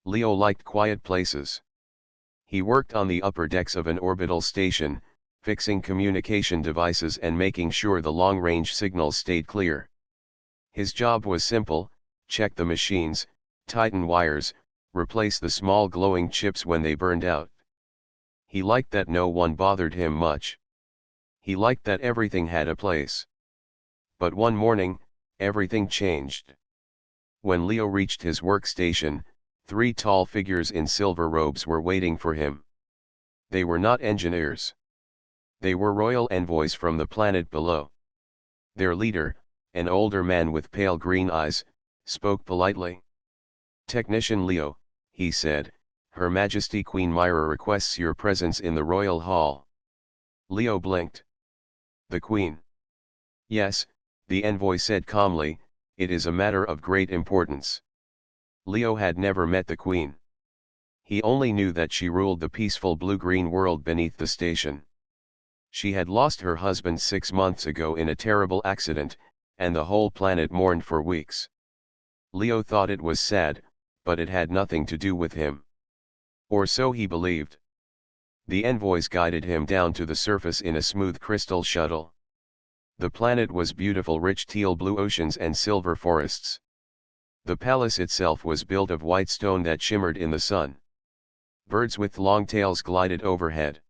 Leo liked quiet places. He worked on the upper decks of an orbital station, fixing communication devices and making sure the long-range signals stayed clear. His job was simple: check the machines, tighten wires, replace the small glowing chips when they burned out. He liked that no one bothered him much. He liked that everything had a place. But one morning, everything changed. When Leo reached his workstation, 3 tall figures in silver robes were waiting for him. They were not engineers. They were royal envoys from the planet below. Their leader, an older man with pale green eyes, spoke politely. "Technician Leo," he said, "Her Majesty Queen Myra requests your presence in the royal hall." Leo blinked. "The Queen?" "Yes," the envoy said calmly, "it is a matter of great importance." Leo had never met the Queen. He only knew that she ruled the peaceful blue-green world beneath the station. She had lost her husband 6 months ago in a terrible accident, and the whole planet mourned for weeks. Leo thought it was sad, but it had nothing to do with him. Or so he believed. The envoys guided him down to the surface in a smooth crystal shuttle. The planet was beautiful, rich teal blue oceans and silver forests. The palace itself was built of white stone that shimmered in the sun. Birds with long tails glided overhead.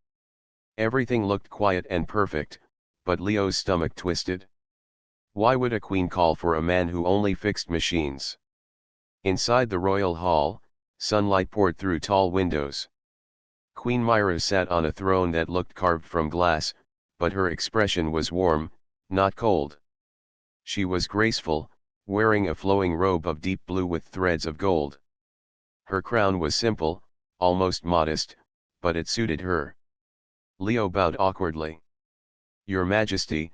Everything looked quiet and perfect, but Leo's stomach twisted. Why would a queen call for a man who only fixed machines? Inside the royal hall, sunlight poured through tall windows. Queen Myra sat on a throne that looked carved from glass, but her expression was warm, not cold. She was graceful, wearing a flowing robe of deep blue with threads of gold. Her crown was simple, almost modest, but it suited her. Leo bowed awkwardly. "Your Majesty,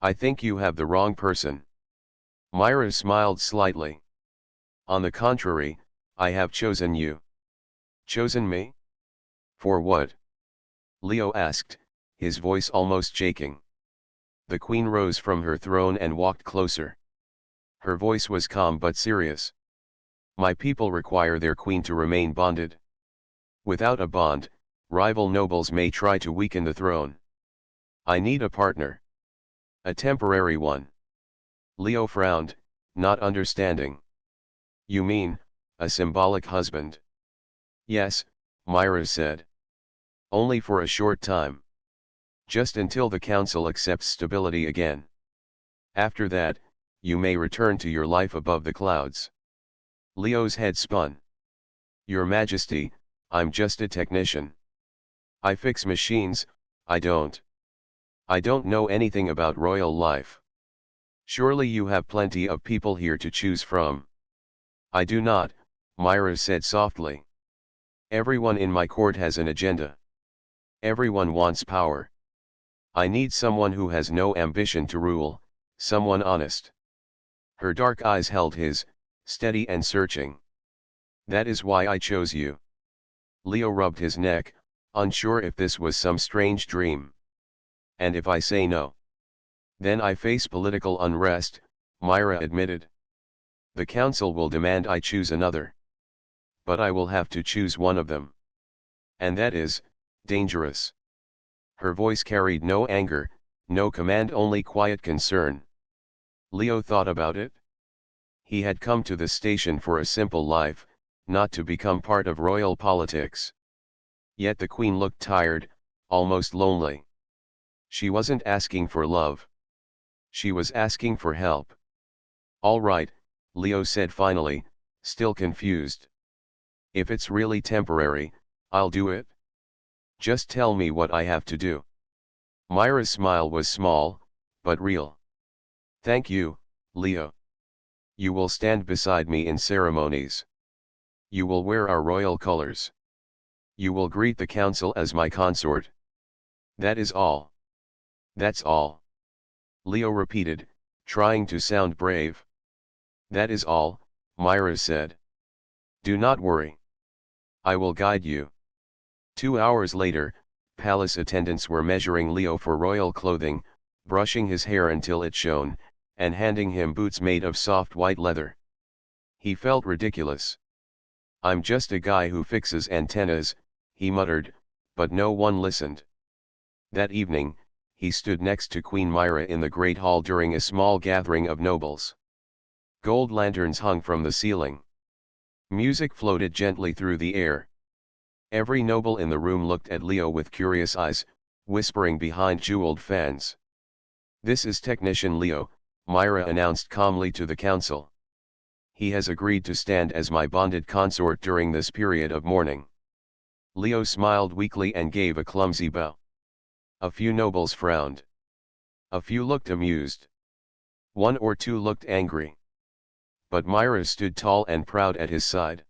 I think you have the wrong person." Myra smiled slightly. "On the contrary, I have chosen you." "Chosen me? For what?" Leo asked, his voice almost shaking. The Queen rose from her throne and walked closer. Her voice was calm but serious. "My people require their queen to remain bonded. Without a bond, rival nobles may try to weaken the throne. I need a partner. A temporary one." Leo frowned, not understanding. "You mean, a symbolic husband?" "Yes," Myra said. "Only for a short time. Just until the council accepts stability again. After that, you may return to your life above the clouds." Leo's head spun. "Your Majesty, I'm just a technician. I fix machines. I don't know anything about royal life. Surely you have plenty of people here to choose from." "I do not," Myra said softly. "Everyone in my court has an agenda. Everyone wants power. I need someone who has no ambition to rule, someone honest." Her dark eyes held his, steady and searching. "That is why I chose you." Leo rubbed his neck, unsure if this was some strange dream. "And if I say no?" "Then I face political unrest," Myra admitted. "The council will demand I choose another. But I will have to choose one of them. And that is dangerous." Her voice carried no anger, no command, only quiet concern. Leo thought about it. He had come to the station for a simple life, not to become part of royal politics. Yet the Queen looked tired, almost lonely. She wasn't asking for love. She was asking for help. "All right," Leo said finally, still confused. "If it's really temporary, I'll do it. Just tell me what I have to do." Myra's smile was small, but real. "Thank you, Leo. You will stand beside me in ceremonies. You will wear our royal colors. You will greet the council as my consort. That is all." "That's all," Leo repeated, trying to sound brave. "That is all," Myra said. "Do not worry. I will guide you." 2 hours later, palace attendants were measuring Leo for royal clothing, brushing his hair until it shone, and handing him boots made of soft white leather. He felt ridiculous. "I'm just a guy who fixes antennas," he muttered, but no one listened. That evening, he stood next to Queen Myra in the great hall during a small gathering of nobles. Gold lanterns hung from the ceiling. Music floated gently through the air. Every noble in the room looked at Leo with curious eyes, whispering behind jeweled fans. "This is Technician Leo," Myra announced calmly to the council. "He has agreed to stand as my bonded consort during this period of mourning." Leo smiled weakly and gave a clumsy bow. A few nobles frowned. A few looked amused. One or two looked angry. But Myra stood tall and proud at his side.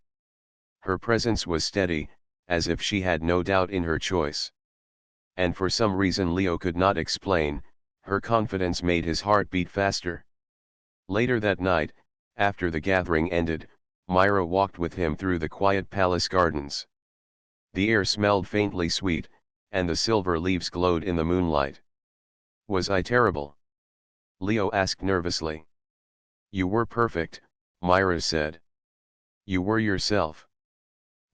Her presence was steady, as if she had no doubt in her choice. And for some reason Leo could not explain, her confidence made his heart beat faster. Later that night, after the gathering ended, Myra walked with him through the quiet palace gardens. The air smelled faintly sweet, and the silver leaves glowed in the moonlight. "Was I terrible?" Leo asked nervously. "You were perfect," Myra said. "You were yourself.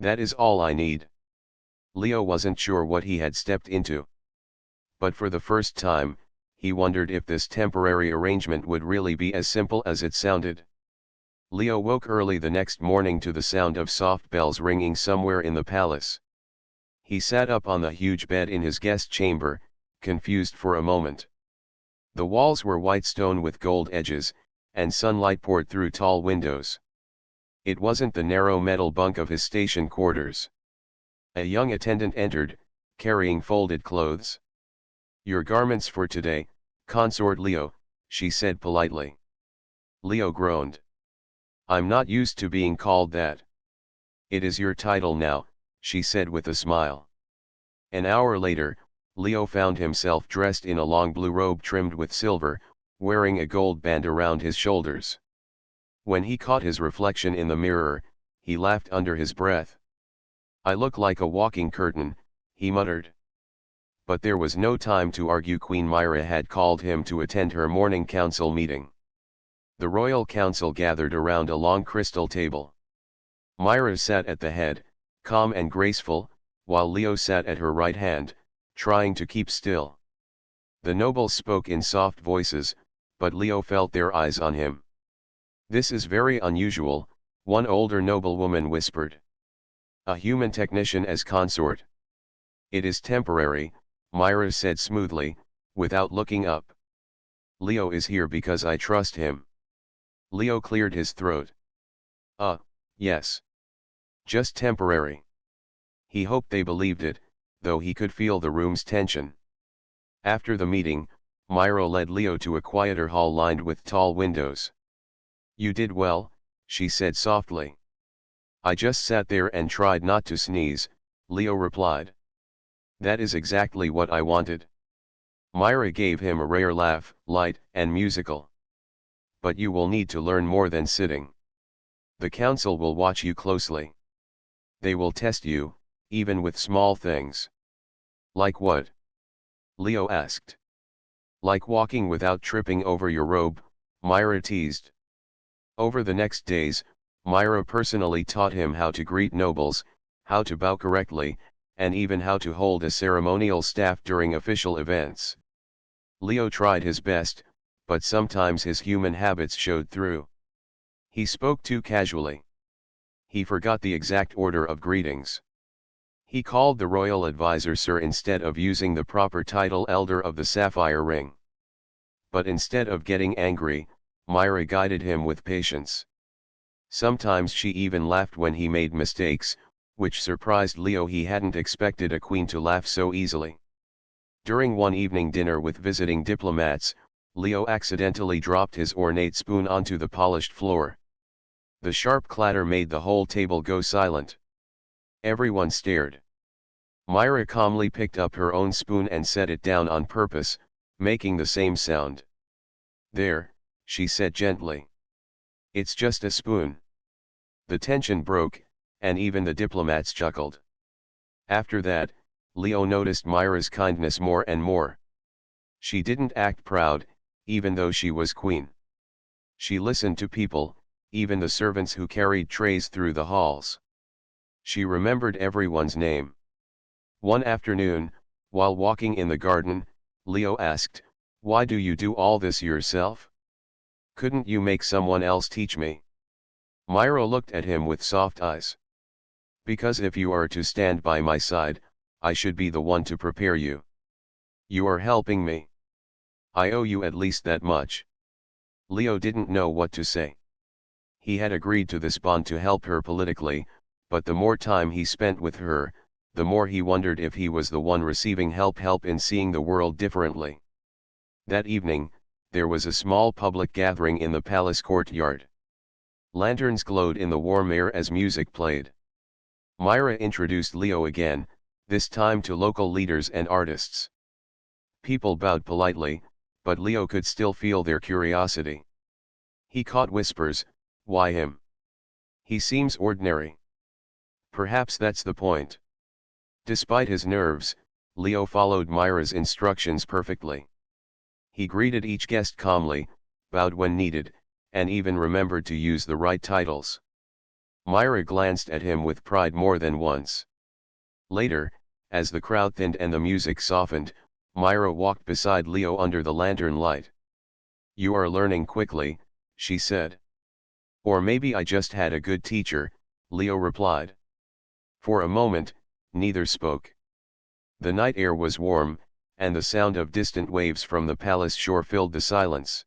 That is all I need." Leo wasn't sure what he had stepped into. But for the first time, he wondered if this temporary arrangement would really be as simple as it sounded. Leo woke early the next morning to the sound of soft bells ringing somewhere in the palace. He sat up on the huge bed in his guest chamber, confused for a moment. The walls were white stone with gold edges, and sunlight poured through tall windows. It wasn't the narrow metal bunk of his station quarters. A young attendant entered, carrying folded clothes. "Your garments for today, Consort Leo," she said politely. Leo groaned. "I'm not used to being called that." "It is your title now," she said with a smile. An hour later, Leo found himself dressed in a long blue robe trimmed with silver, wearing a gold band around his shoulders. When he caught his reflection in the mirror, he laughed under his breath. "I look like a walking curtain," he muttered. But there was no time to argue. Queen Myra had called him to attend her morning council meeting. The royal council gathered around a long crystal table. Myra sat at the head, calm and graceful, while Leo sat at her right hand, trying to keep still. The nobles spoke in soft voices, but Leo felt their eyes on him. "This is very unusual," one older noblewoman whispered. "A human technician as consort." "It is temporary," Myra said smoothly, without looking up. "Leo is here because I trust him." Leo cleared his throat. Yes. Just temporary." He hoped they believed it, though he could feel the room's tension. After the meeting, Myra led Leo to a quieter hall lined with tall windows. "You did well," she said softly. "I just sat there and tried not to sneeze," Leo replied. "That is exactly what I wanted." Myra gave him a rare laugh, light and musical. "But you will need to learn more than sitting. The council will watch you closely. They will test you, even with small things." "Like what?" Leo asked. "Like walking without tripping over your robe," Myra teased. Over the next days, Myra personally taught him how to greet nobles, how to bow correctly, and even how to hold a ceremonial staff during official events. Leo tried his best, but sometimes his human habits showed through. He spoke too casually. He forgot the exact order of greetings. He called the royal advisor sir instead of using the proper title Elder of the Sapphire Ring. But instead of getting angry, Myra guided him with patience. Sometimes she even laughed when he made mistakes, which surprised Leo. He hadn't expected a queen to laugh so easily. During one evening dinner with visiting diplomats, Leo accidentally dropped his ornate spoon onto the polished floor. The sharp clatter made the whole table go silent. Everyone stared. Myra calmly picked up her own spoon and set it down on purpose, making the same sound. "There," she said gently. "It's just a spoon." The tension broke, and even the diplomats chuckled. After that, Leo noticed Myra's kindness more and more. She didn't act proud, even though she was queen. She listened to people, even the servants who carried trays through the halls. She remembered everyone's name. One afternoon, while walking in the garden, Leo asked, "Why do you do all this yourself? Couldn't you make someone else teach me?" Myra looked at him with soft eyes. "Because if you are to stand by my side, I should be the one to prepare you. You are helping me. I owe you at least that much." Leo didn't know what to say. He had agreed to this bond to help her politically, but the more time he spent with her, the more he wondered if he was the one receiving help in seeing the world differently. That evening, there was a small public gathering in the palace courtyard. Lanterns glowed in the warm air as music played. Myra introduced Leo again, this time to local leaders and artists. People bowed politely, but Leo could still feel their curiosity. He caught whispers, "Why him? He seems ordinary." Perhaps that's the point. Despite his nerves, Leo followed Myra's instructions perfectly. He greeted each guest calmly, bowed when needed, and even remembered to use the right titles. Myra glanced at him with pride more than once. Later, as the crowd thinned and the music softened, Myra walked beside Leo under the lantern light. "You are learning quickly," she said. "Or maybe I just had a good teacher," Leo replied. For a moment, neither spoke. The night air was warm, and the sound of distant waves from the palace shore filled the silence.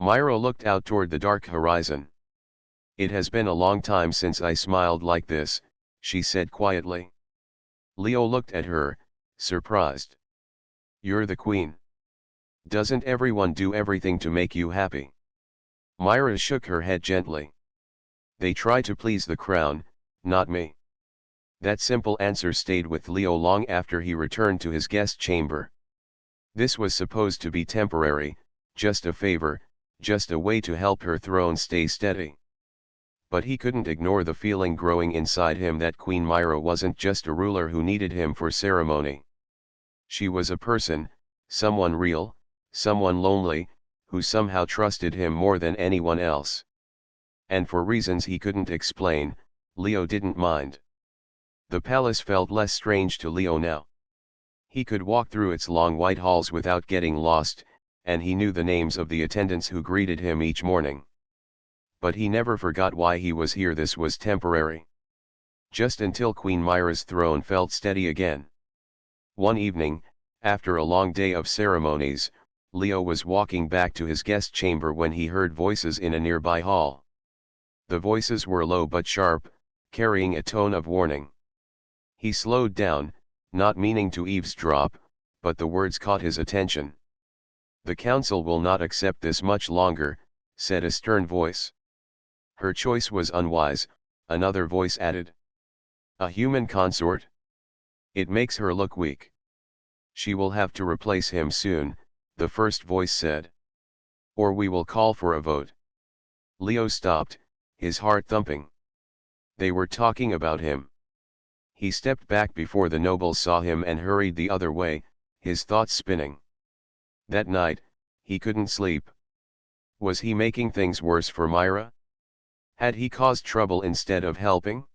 Myra looked out toward the dark horizon. "It has been a long time since I smiled like this," she said quietly. Leo looked at her, surprised. "You're the queen. Doesn't everyone do everything to make you happy?" Myra shook her head gently. "They try to please the crown, not me." That simple answer stayed with Leo long after he returned to his guest chamber. This was supposed to be temporary, just a favor, just a way to help her throne stay steady. But he couldn't ignore the feeling growing inside him that Queen Myra wasn't just a ruler who needed him for ceremony. She was a person, someone real, someone lonely, who somehow trusted him more than anyone else. And for reasons he couldn't explain, Leo didn't mind. The palace felt less strange to Leo now. He could walk through its long white halls without getting lost, and he knew the names of the attendants who greeted him each morning. But he never forgot why he was here. This was temporary. Just until Queen Myra's throne felt steady again. One evening, after a long day of ceremonies, Leo was walking back to his guest chamber when he heard voices in a nearby hall. The voices were low but sharp, carrying a tone of warning. He slowed down, not meaning to eavesdrop, but the words caught his attention. "The council will not accept this much longer," said a stern voice. "Her choice was unwise," another voice added. "A human consort? It makes her look weak. She will have to replace him soon," the first voice said. "Or we will call for a vote." Leo stopped, his heart thumping. They were talking about him. He stepped back before the nobles saw him and hurried the other way, his thoughts spinning. That night, he couldn't sleep. Was he making things worse for Myra? Had he caused trouble instead of helping?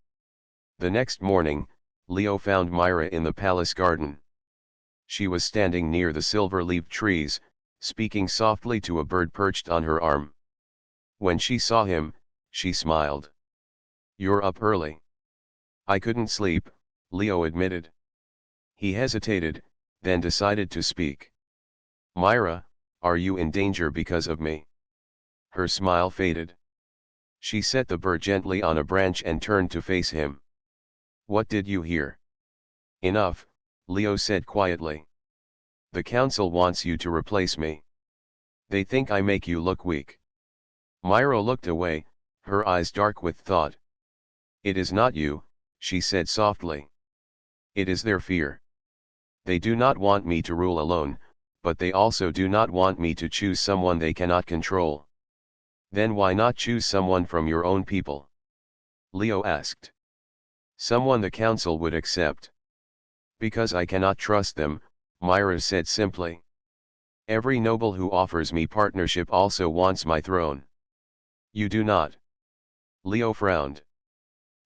The next morning, Leo found Myra in the palace garden. She was standing near the silver-leaved trees, speaking softly to a bird perched on her arm. When she saw him, she smiled. "You're up early." "I couldn't sleep," Leo admitted. He hesitated, then decided to speak. "Myra, are you in danger because of me?" Her smile faded. She set the bird gently on a branch and turned to face him. "What did you hear?" "Enough," Leo said quietly. "The council wants you to replace me. They think I make you look weak." Myra looked away, her eyes dark with thought. "It is not you," she said softly. "It is their fear. They do not want me to rule alone, but they also do not want me to choose someone they cannot control." "Then why not choose someone from your own people?" Leo asked. "Someone the council would accept." "Because I cannot trust them," Myra said simply. "Every noble who offers me partnership also wants my throne." "You do not." Leo frowned.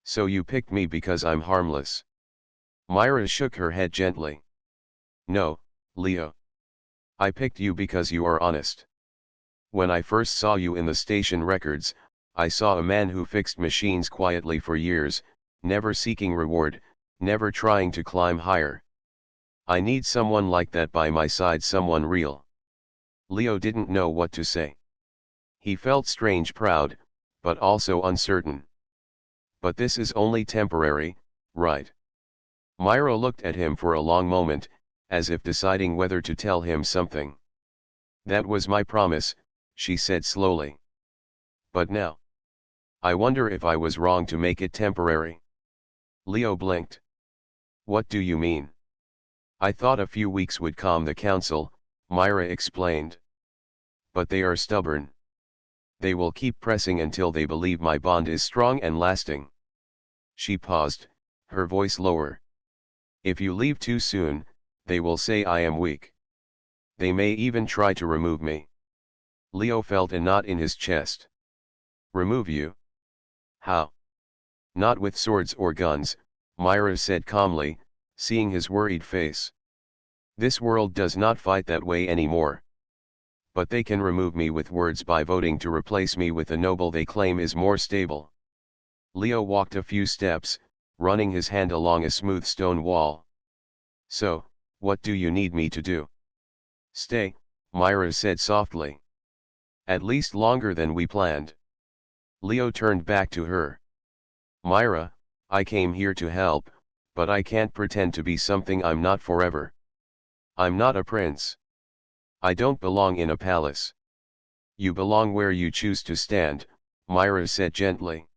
So you picked me because I'm harmless. Myra shook her head gently. No, Leo. I picked you because you are honest. When I first saw you in the station records, I saw a man who fixed machines quietly for years, never seeking reward, never trying to climb higher. I need someone like that by my side, someone real. Leo didn't know what to say. He felt strange, proud, but also uncertain. But this is only temporary, right? Myra looked at him for a long moment, as if deciding whether to tell him something. That was my promise, she said slowly. But now, I wonder if I was wrong to make it temporary. Leo blinked. What do you mean? I thought a few weeks would calm the council, Myra explained. But they are stubborn. They will keep pressing until they believe my bond is strong and lasting. She paused, her voice lower. If you leave too soon, they will say I am weak. They may even try to remove me. Leo felt a knot in his chest. Remove you? How? Not with swords or guns, Myra said calmly, seeing his worried face. This world does not fight that way anymore. But they can remove me with words by voting to replace me with a noble they claim is more stable. Leo walked a few steps, running his hand along a smooth stone wall. So, what do you need me to do? Stay, Myra said softly. At least longer than we planned. Leo turned back to her. Myra, I came here to help, but I can't pretend to be something I'm not forever. I'm not a prince. I don't belong in a palace. You belong where you choose to stand, Myra said gently.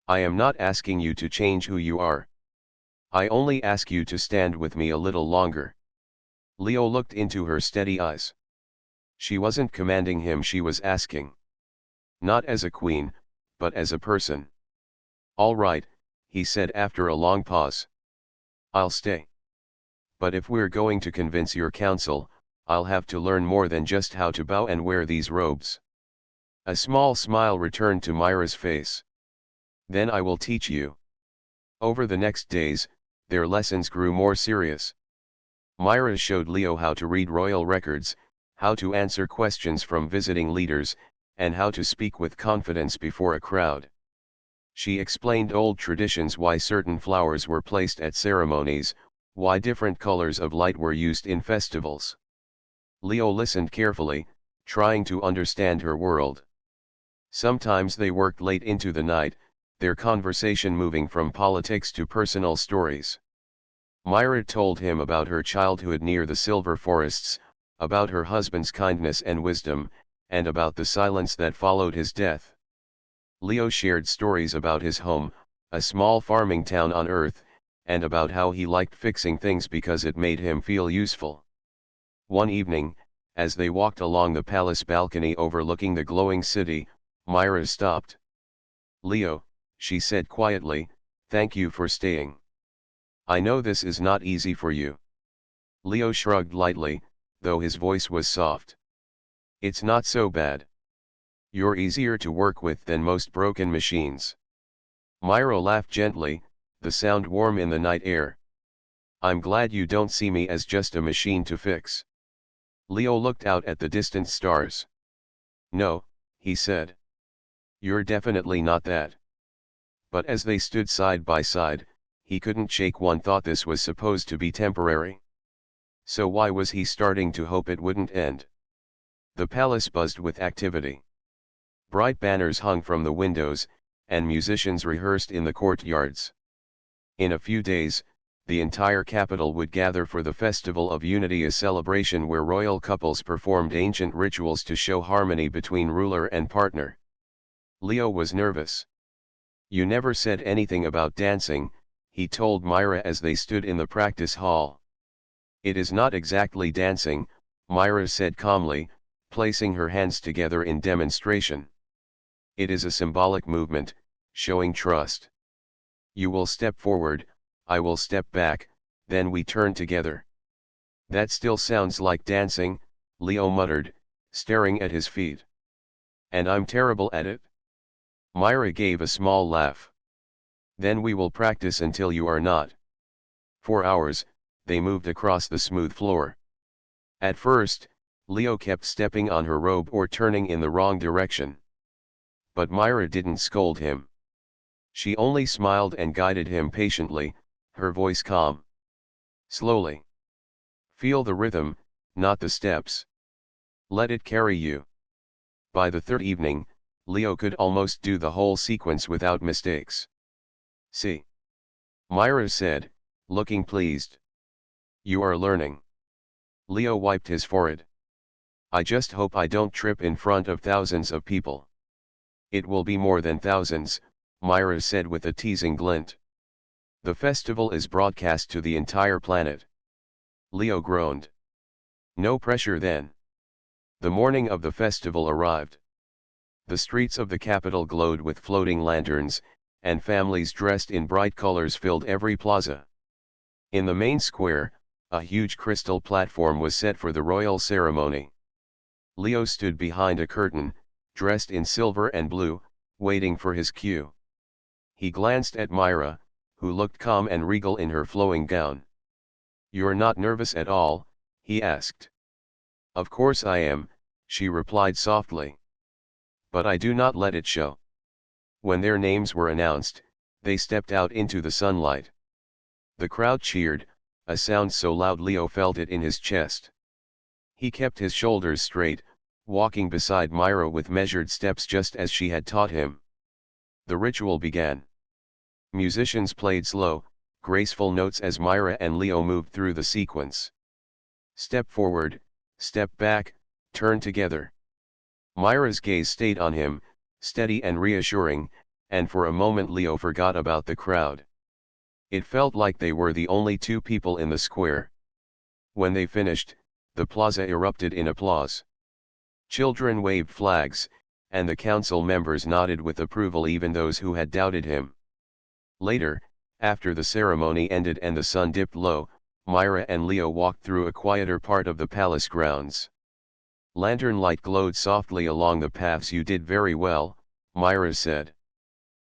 I am not asking you to change who you are. I only ask you to stand with me a little longer. Leo looked into her steady eyes. She wasn't commanding him, she was asking. Not as a queen, but as a person. All right, he said after a long pause. I'll stay. But if we're going to convince your council, I'll have to learn more than just how to bow and wear these robes. A small smile returned to Myra's face. Then I will teach you. Over the next days, their lessons grew more serious. Myra showed Leo how to read royal records, how to answer questions from visiting leaders, and how to speak with confidence before a crowd. She explained old traditions, why certain flowers were placed at ceremonies, why different colors of light were used in festivals. Leo listened carefully, trying to understand her world. Sometimes they worked late into the night, their conversation moving from politics to personal stories. Myra told him about her childhood near the silver forests, about her husband's kindness and wisdom, and about the silence that followed his death. Leo shared stories about his home, a small farming town on Earth, and about how he liked fixing things because it made him feel useful. One evening, as they walked along the palace balcony overlooking the glowing city, Myra stopped. Leo, she said quietly, thank you for staying. I know this is not easy for you. Leo shrugged lightly, though his voice was soft. It's not so bad. You're easier to work with than most broken machines. Myra laughed gently, the sound warm in the night air. I'm glad you don't see me as just a machine to fix. Leo looked out at the distant stars. No, he said. You're definitely not that. But as they stood side by side, he couldn't shake one thought: this was supposed to be temporary. So why was he starting to hope it wouldn't end? The palace buzzed with activity. Bright banners hung from the windows, and musicians rehearsed in the courtyards. In a few days, the entire capital would gather for the Festival of Unity, a celebration where royal couples performed ancient rituals to show harmony between ruler and partner. Leo was nervous. You never said anything about dancing, he told Myra as they stood in the practice hall. It is not exactly dancing, Myra said calmly, placing her hands together in demonstration. It is a symbolic movement, showing trust. You will step forward, I will step back, then we turn together. That still sounds like dancing, Leo muttered, staring at his feet. And I'm terrible at it. Myra gave a small laugh. Then we will practice until you are not. For hours, they moved across the smooth floor. At first, Leo kept stepping on her robe or turning in the wrong direction. But Myra didn't scold him. She only smiled and guided him patiently, her voice calm. Slowly. Feel the rhythm, not the steps. Let it carry you. By the third evening, Leo could almost do the whole sequence without mistakes. See? Myra said, looking pleased. You are learning. Leo wiped his forehead. I just hope I don't trip in front of thousands of people. It will be more than thousands, Myra said with a teasing glint. The festival is broadcast to the entire planet. Leo groaned. No pressure then. The morning of the festival arrived. The streets of the capital glowed with floating lanterns, and families dressed in bright colors filled every plaza. In the main square, a huge crystal platform was set for the royal ceremony. Leo stood behind a curtain, dressed in silver and blue, waiting for his cue. He glanced at Myra, who looked calm and regal in her flowing gown. You're not nervous at all, he asked. Of course I am, she replied softly. But I do not let it show. When their names were announced, they stepped out into the sunlight. The crowd cheered, a sound so loud Leo felt it in his chest. He kept his shoulders straight, walking beside Myra with measured steps just as she had taught him. The ritual began. Musicians played slow, graceful notes as Myra and Leo moved through the sequence. Step forward, step back, turn together. Myra's gaze stayed on him, steady and reassuring, and for a moment Leo forgot about the crowd. It felt like they were the only two people in the square. When they finished, the plaza erupted in applause. Children waved flags, and the council members nodded with approval, even those who had doubted him. Later, after the ceremony ended and the sun dipped low, Myra and Leo walked through a quieter part of the palace grounds. Lantern light glowed softly along the paths. You did very well, Myra said.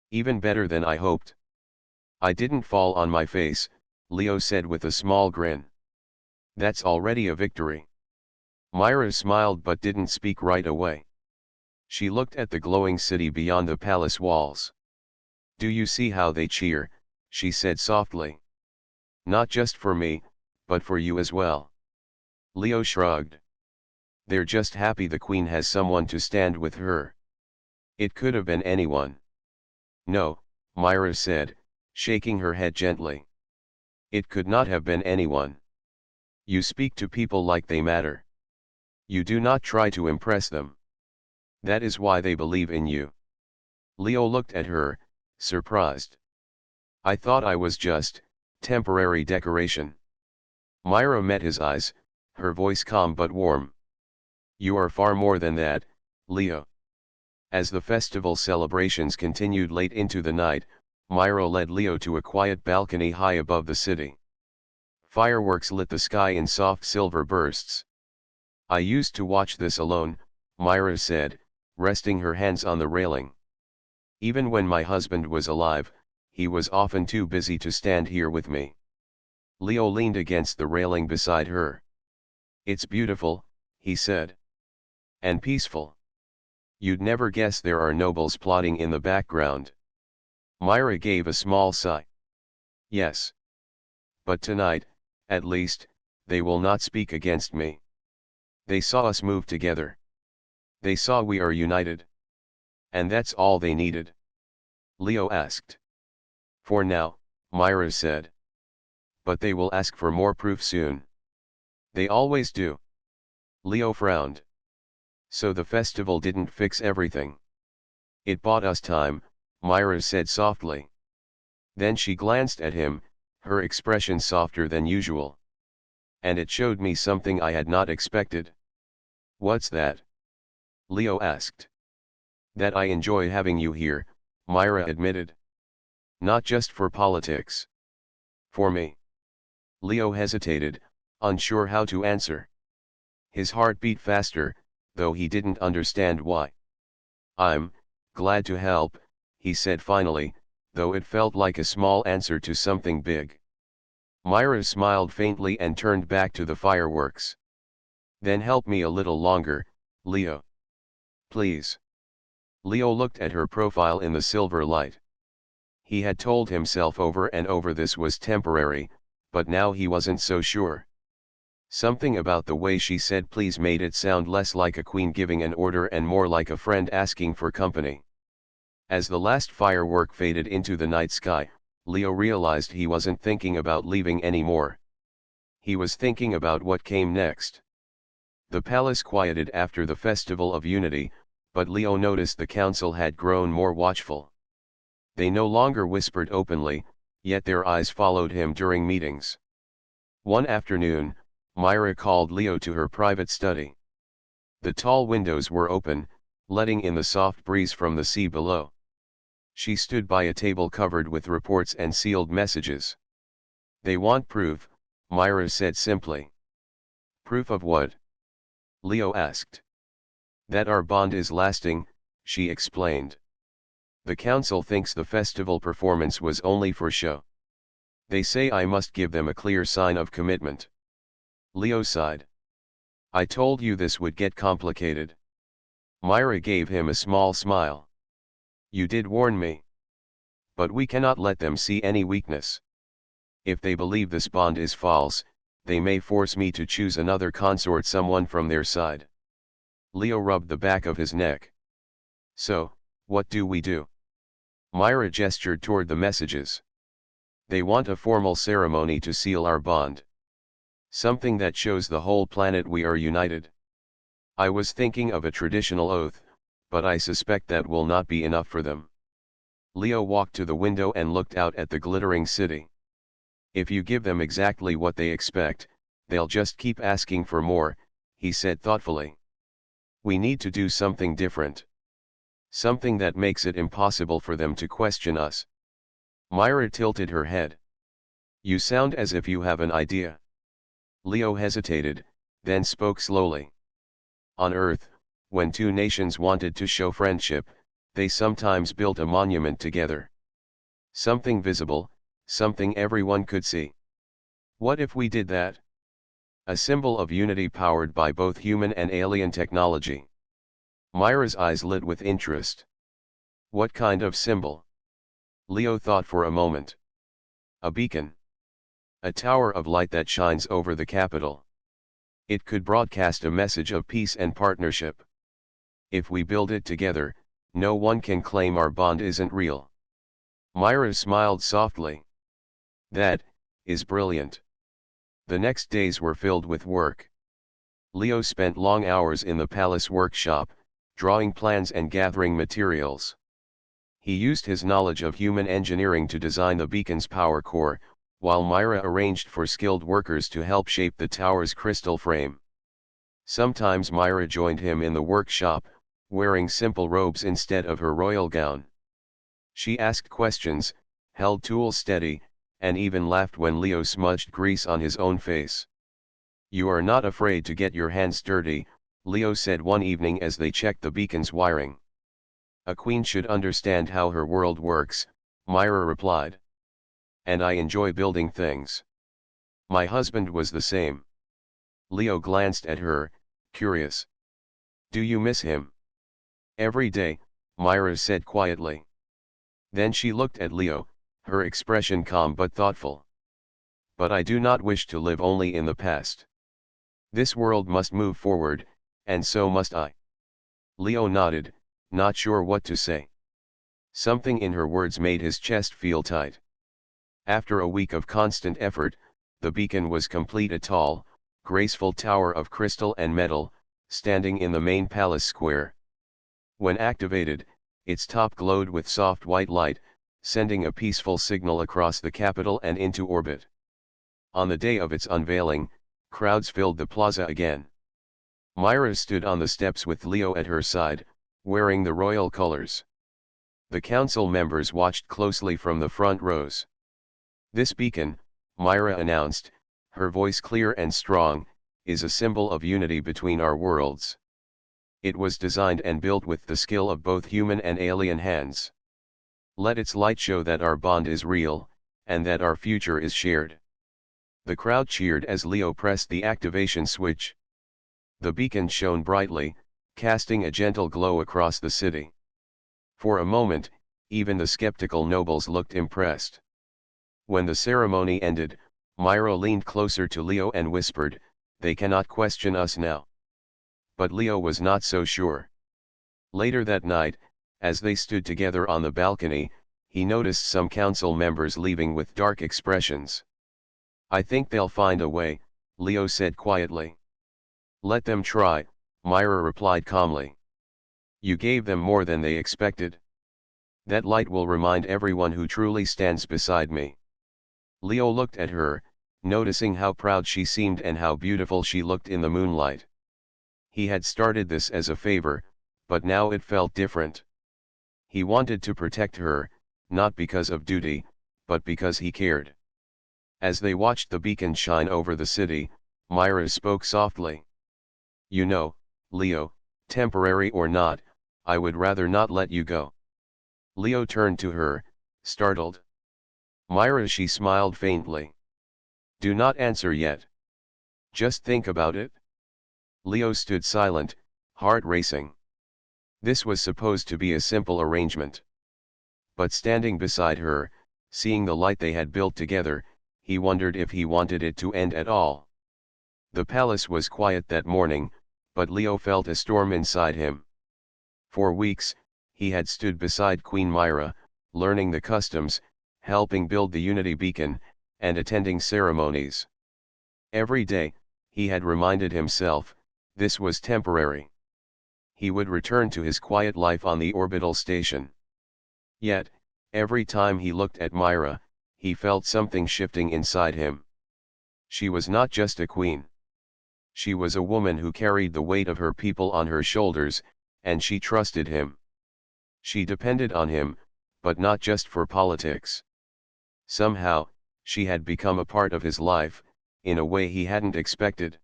Even better than I hoped. I didn't fall on my face, Leo said with a small grin. That's already a victory. Myra smiled but didn't speak right away. She looked at the glowing city beyond the palace walls. Do you see how they cheer, she said softly. Not just for me, but for you as well. Leo shrugged. They're just happy the queen has someone to stand with her. It could have been anyone. No, Myra said, shaking her head gently. It could not have been anyone. You speak to people like they matter. You do not try to impress them. That is why they believe in you. Leo looked at her, surprised. I thought I was just temporary decoration. Myra met his eyes, her voice calm but warm. You are far more than that, Leo. As the festival celebrations continued late into the night, Myra led Leo to a quiet balcony high above the city. Fireworks lit the sky in soft silver bursts. I used to watch this alone, Myra said, resting her hands on the railing. Even when my husband was alive, he was often too busy to stand here with me. Leo leaned against the railing beside her. It's beautiful, he said. And peaceful. You'd never guess there are nobles plotting in the background. Myra gave a small sigh. Yes. But tonight, at least, they will not speak against me. They saw us move together. They saw we are united. And that's all they needed. Leo asked. For now, Myra said. But they will ask for more proof soon. They always do. Leo frowned. So the festival didn't fix everything. It bought us time, Myra said softly. Then she glanced at him, her expression softer than usual. And it showed me something I had not expected. What's that? Leo asked. That I enjoy having you here, Myra admitted. Not just for politics. For me. Leo hesitated, unsure how to answer. His heart beat faster, though he didn't understand why. I'm glad to help, he said finally, though it felt like a small answer to something big. Myra smiled faintly and turned back to the fireworks. Then help me a little longer, Leo. Please. Leo looked at her profile in the silver light. He had told himself over and over this was temporary, but now he wasn't so sure. Something about the way she said please made it sound less like a queen giving an order and more like a friend asking for company. As the last firework faded into the night sky, Leo realized he wasn't thinking about leaving anymore. He was thinking about what came next. The palace quieted after the Festival of Unity, but Leo noticed the council had grown more watchful. They no longer whispered openly, yet their eyes followed him during meetings. One afternoon, Myra called Leo to her private study. The tall windows were open, letting in the soft breeze from the sea below. She stood by a table covered with reports and sealed messages. They want proof, Myra said simply. Proof of what? Leo asked. That our bond is lasting, she explained. The council thinks the festival performance was only for show. They say I must give them a clear sign of commitment. Leo sighed. I told you this would get complicated. Myra gave him a small smile. You did warn me. But we cannot let them see any weakness. If they believe this bond is false, they may force me to choose another consort, someone from their side. Leo rubbed the back of his neck. So, what do we do? Myra gestured toward the messages. They want a formal ceremony to seal our bond. Something that shows the whole planet we are united. I was thinking of a traditional oath, but I suspect that will not be enough for them. Leo walked to the window and looked out at the glittering city. If you give them exactly what they expect, they'll just keep asking for more, he said thoughtfully. We need to do something different. Something that makes it impossible for them to question us. Myra tilted her head. You sound as if you have an idea. Leo hesitated, then spoke slowly. On Earth, when two nations wanted to show friendship, they sometimes built a monument together. Something visible, something everyone could see. What if we did that? A symbol of unity powered by both human and alien technology. Myra's eyes lit with interest. What kind of symbol? Leo thought for a moment. A beacon. A tower of light that shines over the capital. It could broadcast a message of peace and partnership. If we build it together, no one can claim our bond isn't real. Myra smiled softly. That is brilliant. The next days were filled with work. Leo spent long hours in the palace workshop, drawing plans and gathering materials. He used his knowledge of human engineering to design the beacon's power core, while Myra arranged for skilled workers to help shape the tower's crystal frame. Sometimes Myra joined him in the workshop, wearing simple robes instead of her royal gown. She asked questions, held tools steady, and even laughed when Leo smudged grease on his own face. You are not afraid to get your hands dirty, Leo said one evening as they checked the beacon's wiring. A queen should understand how her world works, Myra replied. And I enjoy building things. My husband was the same. Leo glanced at her, curious. Do you miss him? Every day, Myra said quietly. Then she looked at Leo, her expression calm but thoughtful. But I do not wish to live only in the past. This world must move forward, and so must I. Leo nodded, not sure what to say. Something in her words made his chest feel tight. After a week of constant effort, the beacon was complete, a tall, graceful tower of crystal and metal, standing in the main palace square. When activated, its top glowed with soft white light, sending a peaceful signal across the capital and into orbit. On the day of its unveiling, crowds filled the plaza again. Myra stood on the steps with Leo at her side, wearing the royal colors. The council members watched closely from the front rows. This beacon, Myra announced, her voice clear and strong, is a symbol of unity between our worlds. It was designed and built with the skill of both human and alien hands. Let its light show that our bond is real, and that our future is shared. The crowd cheered as Leo pressed the activation switch. The beacon shone brightly, casting a gentle glow across the city. For a moment, even the skeptical nobles looked impressed. When the ceremony ended, Myra leaned closer to Leo and whispered, "They cannot question us now." But Leo was not so sure. Later that night, as they stood together on the balcony, he noticed some council members leaving with dark expressions. "I think they'll find a way," Leo said quietly. "Let them try," Myra replied calmly. "You gave them more than they expected. That light will remind everyone who truly stands beside me." Leo looked at her, noticing how proud she seemed and how beautiful she looked in the moonlight. He had started this as a favor, but now it felt different. He wanted to protect her, not because of duty, but because he cared. As they watched the beacon shine over the city, Myra spoke softly. "You know, Leo, temporary or not, I would rather not let you go." Leo turned to her, startled. "Myra," she smiled faintly. "Do not answer yet. Just think about it." Leo stood silent, heart racing. This was supposed to be a simple arrangement. But standing beside her, seeing the light they had built together, he wondered if he wanted it to end at all. The palace was quiet that morning, but Leo felt a storm inside him. For weeks, he had stood beside Queen Myra, learning the customs, helping build the Unity Beacon, and attending ceremonies. Every day, he had reminded himself, this was temporary. He would return to his quiet life on the orbital station. Yet, every time he looked at Myra, he felt something shifting inside him. She was not just a queen. She was a woman who carried the weight of her people on her shoulders, and she trusted him. She depended on him, but not just for politics. Somehow, she had become a part of his life, in a way he hadn't expected.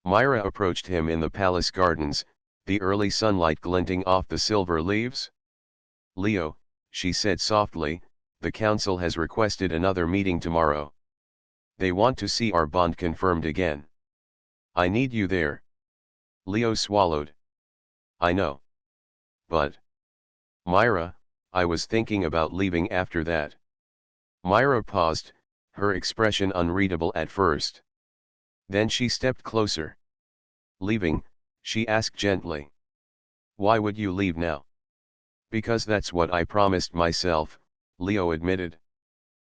Myra approached him in the palace gardens, the early sunlight glinting off the silver leaves. "Leo," she said softly, "the council has requested another meeting tomorrow. They want to see our bond confirmed again. I need you there." Leo swallowed. "I know. But, Myra, I was thinking about leaving after that." Myra paused, her expression unreadable at first. Then she stepped closer. "Leaving?" she asked gently. "Why would you leave now?" "Because that's what I promised myself," Leo admitted.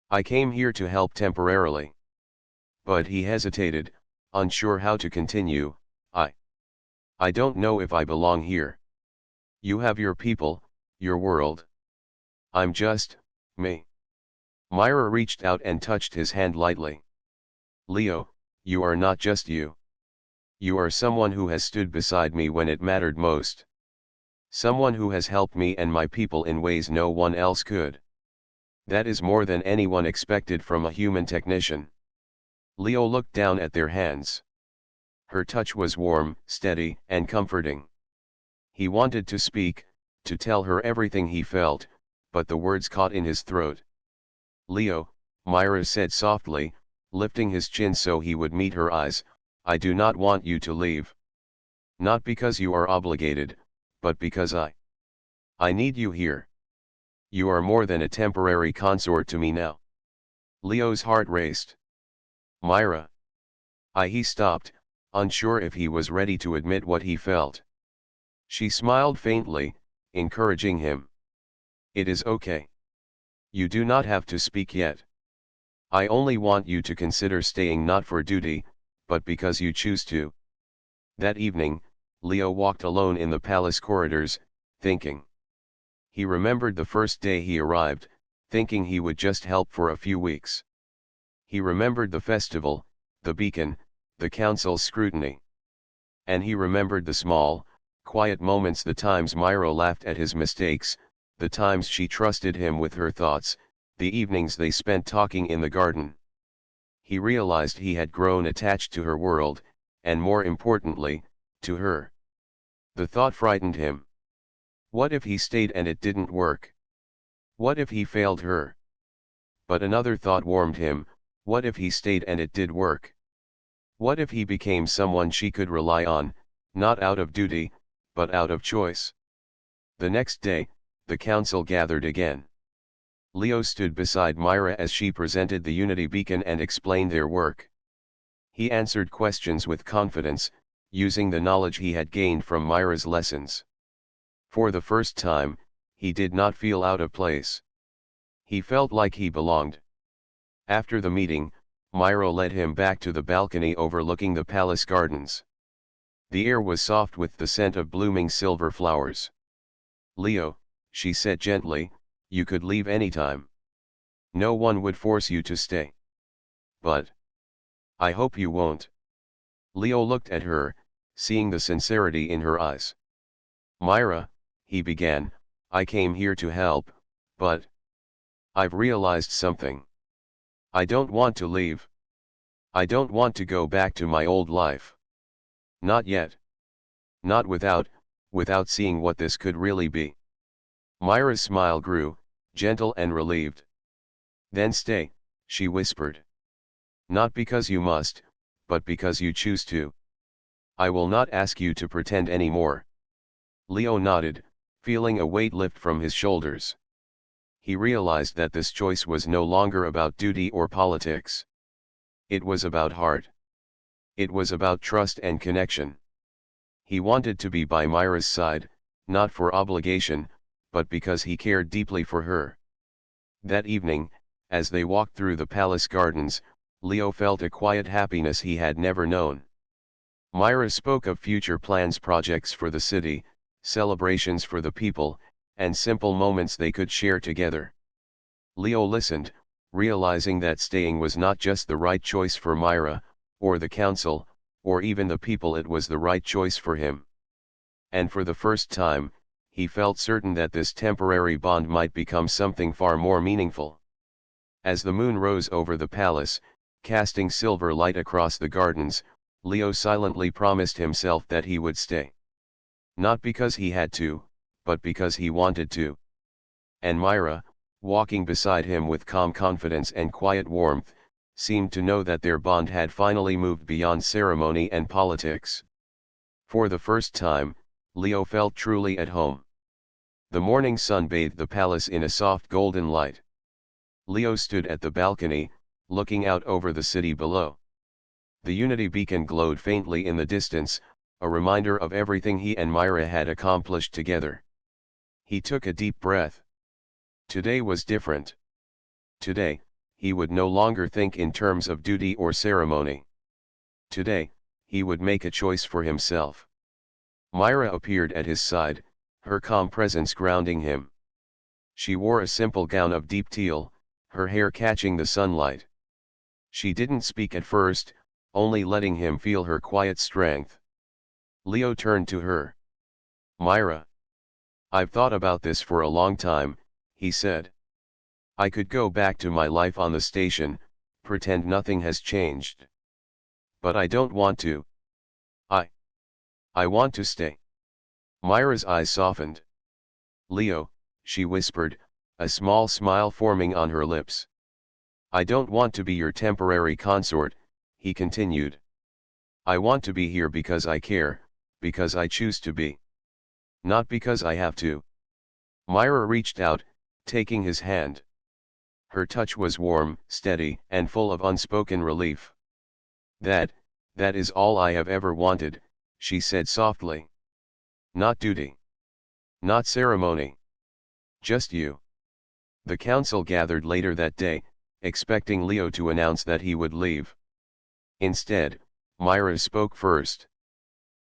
"I came here to help temporarily." But he hesitated, unsure how to continue. I don't know if I belong here. You have your people, your world. I'm just, me." Myra reached out and touched his hand lightly. "Leo, you are not just you. You are someone who has stood beside me when it mattered most. Someone who has helped me and my people in ways no one else could. That is more than anyone expected from a human technician." Leo looked down at their hands. Her touch was warm, steady, and comforting. He wanted to speak, to tell her everything he felt, but the words caught in his throat. "Leo," Myra said softly, lifting his chin so he would meet her eyes, "I do not want you to leave. Not because you are obligated, but because I need you here. You are more than a temporary consort to me now." Leo's heart raced. "Myra." He stopped, unsure if he was ready to admit what he felt. She smiled faintly, encouraging him. "It is okay. You do not have to speak yet. I only want you to consider staying not for duty, but because you choose to." That evening, Leo walked alone in the palace corridors, thinking. He remembered the first day he arrived, thinking he would just help for a few weeks. He remembered the festival, the beacon, the council's scrutiny. And he remembered the small, quiet moments, the times Myra laughed at his mistakes, the times she trusted him with her thoughts, the evenings they spent talking in the garden. He realized he had grown attached to her world, and more importantly, to her. The thought frightened him. What if he stayed and it didn't work? What if he failed her? But another thought warmed him, what if he stayed and it did work? What if he became someone she could rely on, not out of duty, but out of choice? The next day, the council gathered again. Leo stood beside Myra as she presented the Unity beacon and explained their work. He answered questions with confidence, using the knowledge he had gained from Myra's lessons. For the first time, he did not feel out of place. He felt like he belonged. After the meeting, Myra led him back to the balcony overlooking the palace gardens. The air was soft with the scent of blooming silver flowers. "Leo," she said gently, "you could leave anytime. No one would force you to stay. But I hope you won't." Leo looked at her, seeing the sincerity in her eyes. "Myra," he began, "I came here to help, but I've realized something. I don't want to leave. I don't want to go back to my old life. Not yet. Not without seeing what this could really be." Myra's smile grew, gentle and relieved. "Then stay," she whispered. "Not because you must, but because you choose to. I will not ask you to pretend anymore." Leo nodded, feeling a weight lift from his shoulders. He realized that this choice was no longer about duty or politics. It was about heart. It was about trust and connection. He wanted to be by Myra's side, not for obligation, but because he cared deeply for her. That evening, as they walked through the palace gardens, Leo felt a quiet happiness he had never known. Myra spoke of future plans, projects for the city, celebrations for the people, and simple moments they could share together. Leo listened, realizing that staying was not just the right choice for Myra, or the council, or even the people, it was the right choice for him. And for the first time, he felt certain that this temporary bond might become something far more meaningful. As the moon rose over the palace, casting silver light across the gardens, Leo silently promised himself that he would stay. Not because he had to, but because he wanted to. And Myra, walking beside him with calm confidence and quiet warmth, seemed to know that their bond had finally moved beyond ceremony and politics. For the first time, Leo felt truly at home. The morning sun bathed the palace in a soft golden light. Leo stood at the balcony, looking out over the city below. The Unity beacon glowed faintly in the distance, a reminder of everything he and Myra had accomplished together. He took a deep breath. Today was different. Today, he would no longer think in terms of duty or ceremony. Today, he would make a choice for himself. Myra appeared at his side, her calm presence grounding him. She wore a simple gown of deep teal, her hair catching the sunlight. She didn't speak at first, only letting him feel her quiet strength. Leo turned to her. "Myra, I've thought about this for a long time," he said. "I could go back to my life on the station, pretend nothing has changed. But I don't want to. I want to stay." Myra's eyes softened. "Leo," she whispered, a small smile forming on her lips. "I don't want to be your temporary consort," he continued. "I want to be here because I care, because I choose to be. Not because I have to." Myra reached out, taking his hand. Her touch was warm, steady, and full of unspoken relief. That is all I have ever wanted," she said softly. "Not duty. Not ceremony. Just you." The council gathered later that day, expecting Leo to announce that he would leave. Instead, Myra spoke first.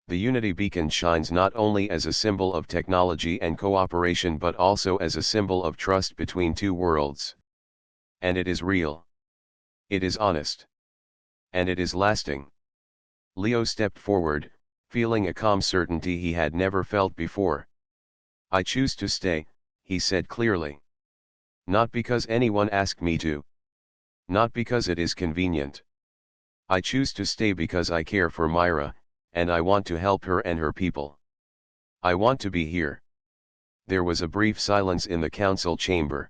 "The Unity beacon shines not only as a symbol of technology and cooperation but also as a symbol of trust between two worlds. And it is real. It is honest. And it is lasting." Leo stepped forward, feeling a calm certainty he had never felt before. "I choose to stay," he said clearly. "Not because anyone asked me to. Not because it is convenient. I choose to stay because I care for Myra, and I want to help her and her people. I want to be here." There was a brief silence in the council chamber.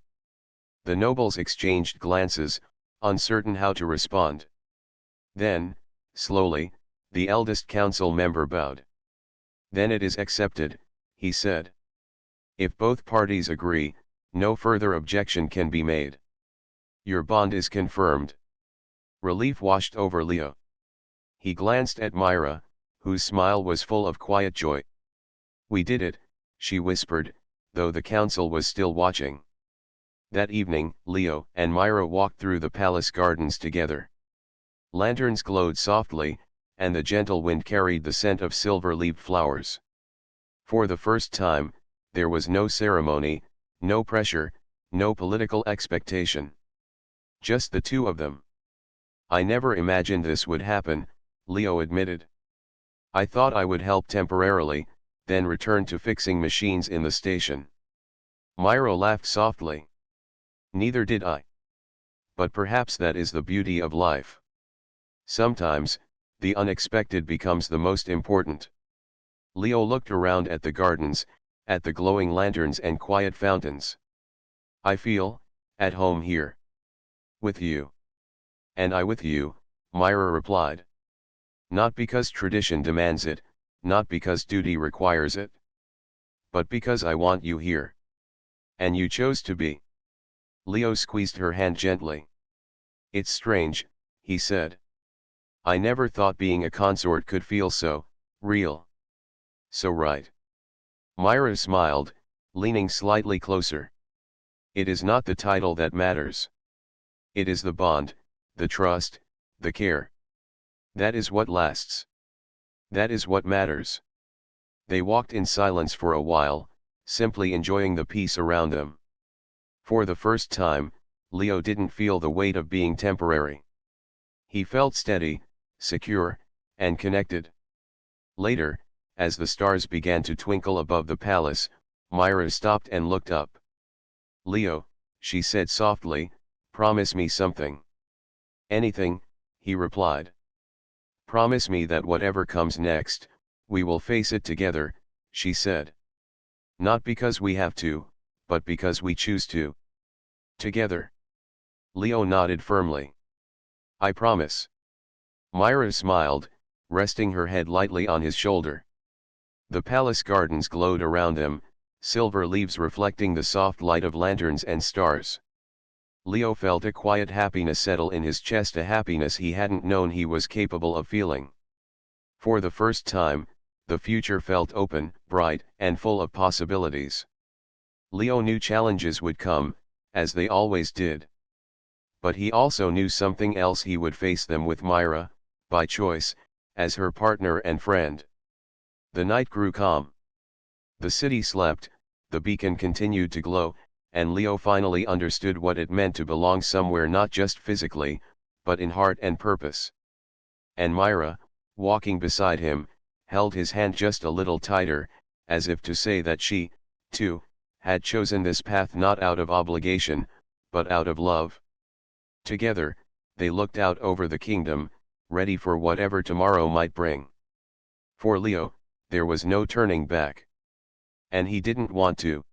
The nobles exchanged glances, uncertain how to respond. Then, slowly, the eldest council member bowed. "Then it is accepted," he said. "If both parties agree, no further objection can be made. Your bond is confirmed." Relief washed over Leo. He glanced at Myra, whose smile was full of quiet joy. "We did it," she whispered, though the council was still watching. That evening, Leo and Myra walked through the palace gardens together. Lanterns glowed softly, and the gentle wind carried the scent of silver-leaved flowers. For the first time, there was no ceremony, no pressure, no political expectation. Just the two of them. "I never imagined this would happen," Leo admitted. "I thought I would help temporarily, then return to fixing machines in the station." Myra laughed softly. "Neither did I. But perhaps that is the beauty of life. Sometimes, the unexpected becomes the most important." Leo looked around at the gardens, at the glowing lanterns and quiet fountains. "I feel at home here. With you." "And I with you," Myra replied. "Not because tradition demands it, not because duty requires it. But because I want you here. And you chose to be." Leo squeezed her hand gently. "It's strange," he said. "I never thought being a consort could feel so real. So right." Myra smiled, leaning slightly closer. "It is not the title that matters. It is the bond, the trust, the care. That is what lasts. That is what matters." They walked in silence for a while, simply enjoying the peace around them. For the first time, Leo didn't feel the weight of being temporary. He felt steady, secure, and connected. Later, as the stars began to twinkle above the palace, Myra stopped and looked up. "Leo," she said softly, "promise me something." "Anything," he replied. "Promise me that whatever comes next, we will face it together," she said. "Not because we have to, but because we choose to. Together." Leo nodded firmly. "I promise." Myra smiled, resting her head lightly on his shoulder. The palace gardens glowed around them, silver leaves reflecting the soft light of lanterns and stars. Leo felt a quiet happiness settle in his chest, a happiness he hadn't known he was capable of feeling. For the first time, the future felt open, bright, and full of possibilities. Leo knew challenges would come, as they always did. But he also knew something else: he would face them with Myra, by choice, as her partner and friend. The night grew calm. The city slept, the beacon continued to glow, and Leo finally understood what it meant to belong somewhere, not just physically, but in heart and purpose. And Myra, walking beside him, held his hand just a little tighter, as if to say that she, too, had chosen this path not out of obligation, but out of love. Together, they looked out over the kingdom, ready for whatever tomorrow might bring. For Leo, there was no turning back. And he didn't want to.